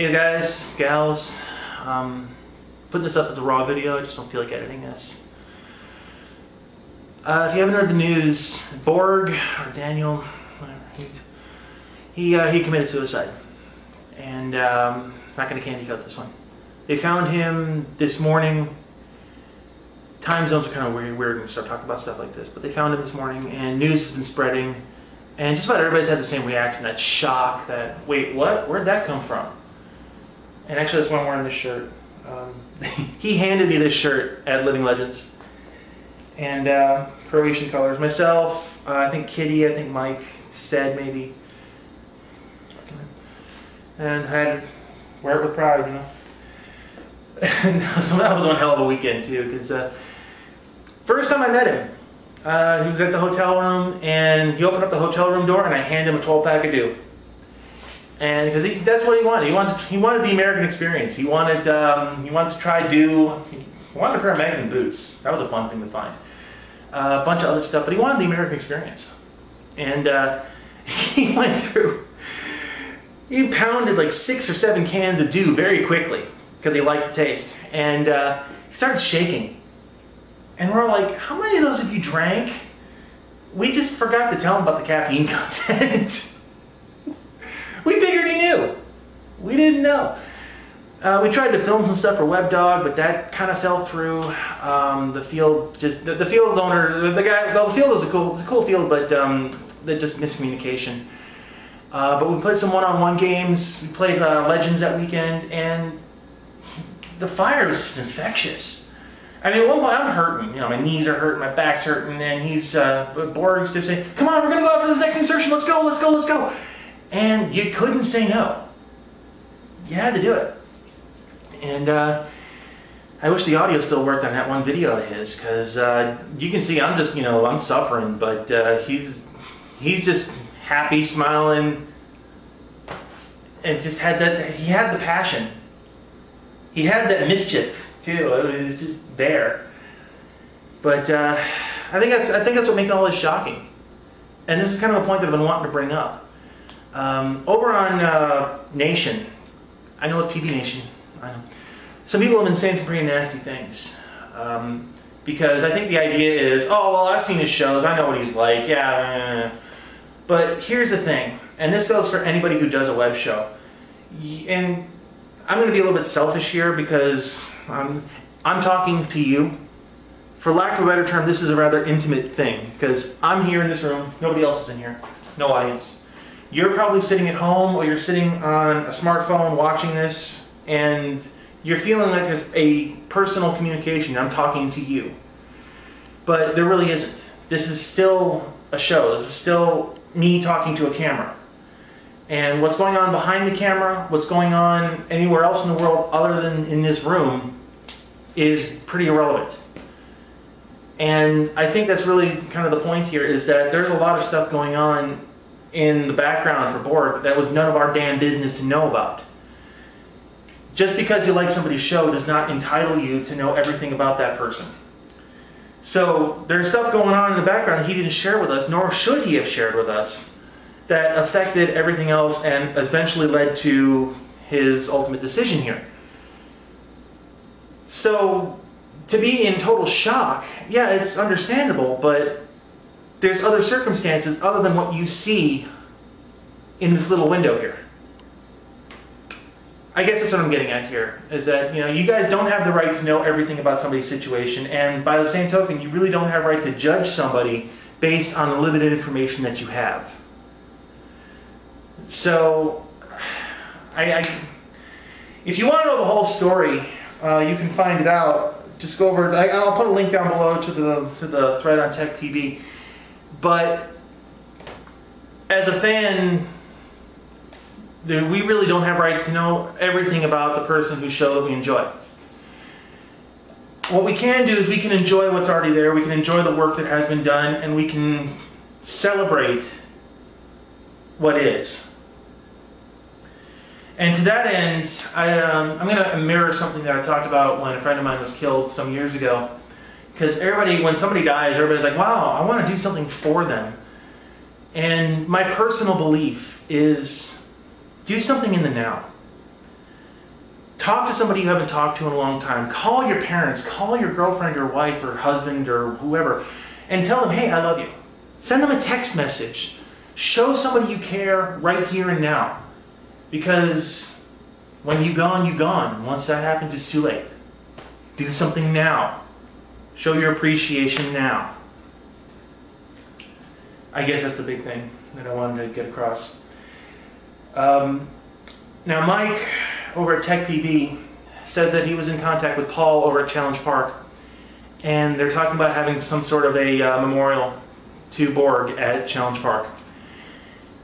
Hey guys, gals, putting this up as a raw video, I just don't feel like editing this. If you haven't heard the news, Borg, or Daniel, whatever, he committed suicide. And I'm not going to candy cut this one. They found him this morning. Time zones are kind of weird when we start talking about stuff like this, but they found him this morning, and news has been spreading, and just about everybody's had the same reaction, that shock, that, wait, what? Where'd that come from? And actually, that's why I'm wearing this shirt. He handed me this shirt at Living Legends. And Croatian colors. Myself, I think Kitty, I think Mike, Stead maybe. And I had to wear it with pride, you know. And that was one hell of a weekend too, because first time I met him, he was at the hotel room, and he opened up the hotel room door, and I handed him a 12-pack of Dew. And because that's what he wanted. He wanted the American experience. He wanted to try Dew. He wanted a pair of Magnum boots. That was a fun thing to find. A bunch of other stuff, but he wanted the American experience. And he went through. He pounded like 6 or 7 cans of Dew very quickly because he liked the taste. And he started shaking. And we're all like, "How many of those have you drank?" We just forgot to tell him about the caffeine content. We figured he knew. We didn't know. We tried to film some stuff for WebDog, but that kind of fell through. The field the field owner, the guy. Well, the field was it's a cool field, but just miscommunication. But we played some one-on-one games. We played Legends that weekend, and the fire was just infectious. I mean, at one point I'm hurting. You know, my knees are hurting, my back's hurting, and Borg's just saying, "Come on, we're gonna go out for this next insertion. Let's go, let's go, let's go." And you couldn't say no. You had to do it. And I wish the audio still worked on that one video of his, because you can see I'm just, I'm suffering, but he's just happy, smiling, and just had that. He had the passion. He had that mischief too. It was just there. But I think that's what makes all this shocking. And this is kind of a point that I've been wanting to bring up. Over on Nation, I know it's PB Nation, I know. Some people have been saying some pretty nasty things. Because I think the idea is, oh, well, I've seen his shows, I know what he's like, yeah. But here's the thing, and this goes for anybody who does a web show. And I'm going to be a little bit selfish here because I'm talking to you. For lack of a better term, this is a rather intimate thing, because I'm here in this room, nobody else is in here, no audience. You're probably sitting at home, or you're sitting on a smartphone watching this, and you're feeling like there's a personal communication. I'm talking to you. But there really isn't. This is still a show. This is still me talking to a camera. And what's going on behind the camera, what's going on anywhere else in the world other than in this room, is pretty irrelevant. And I think that's really kind of the point here, is that there's a lot of stuff going on in the background for Borg that was none of our damn business to know about. Just because you like somebody's show does not entitle you to know everything about that person. So there's stuff going on in the background that he didn't share with us, nor should he have shared with us, that affected everything else and eventually led to his ultimate decision here. So to be in total shock, yeah, it's understandable, but there's other circumstances other than what you see in this little window here. I guess that's what I'm getting at here, is that, you guys don't have the right to know everything about somebody's situation, and by the same token, you really don't have a right to judge somebody based on the limited information that you have. So, if you want to know the whole story, you can find it out. Just go over, I'll put a link down below to the thread on TechPB. But as a fan, we really don't have a right to know everything about the person whose show that we enjoy. What we can do is we can enjoy what's already there, we can enjoy the work that has been done, and we can celebrate what is. And to that end, I'm going to mirror something that I talked about when a friend of mine was killed some years ago. Because when somebody dies, everybody's like, wow, I want to do something for them. And my personal belief is do something in the now. talk to somebody you haven't talked to in a long time. Call your parents, call your girlfriend or wife or husband or whoever, and tell them, hey, I love you. Send them a text message. Show somebody you care right here and now. Because when you're gone, you're gone. Once that happens, it's too late. Do something now. Show your appreciation now. I guess that's the big thing that I wanted to get across. Now Mike over at Tech PB said that he was in contact with Paul over at Challenge Park, and they're talking about having some sort of a memorial to Borg at Challenge Park.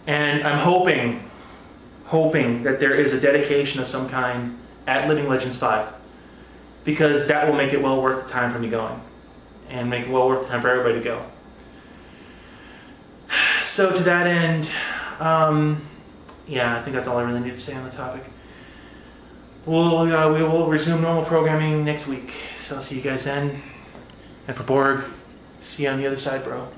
And I'm hoping that there is a dedication of some kind at Living Legends 5, because that will make it well worth the time for me going, and make it well worth the time for everybody to go. So to that end, yeah, I think that's all I really need to say on the topic. We will resume normal programming next week, so I'll see you guys then. And for Borg, see you on the other side, bro.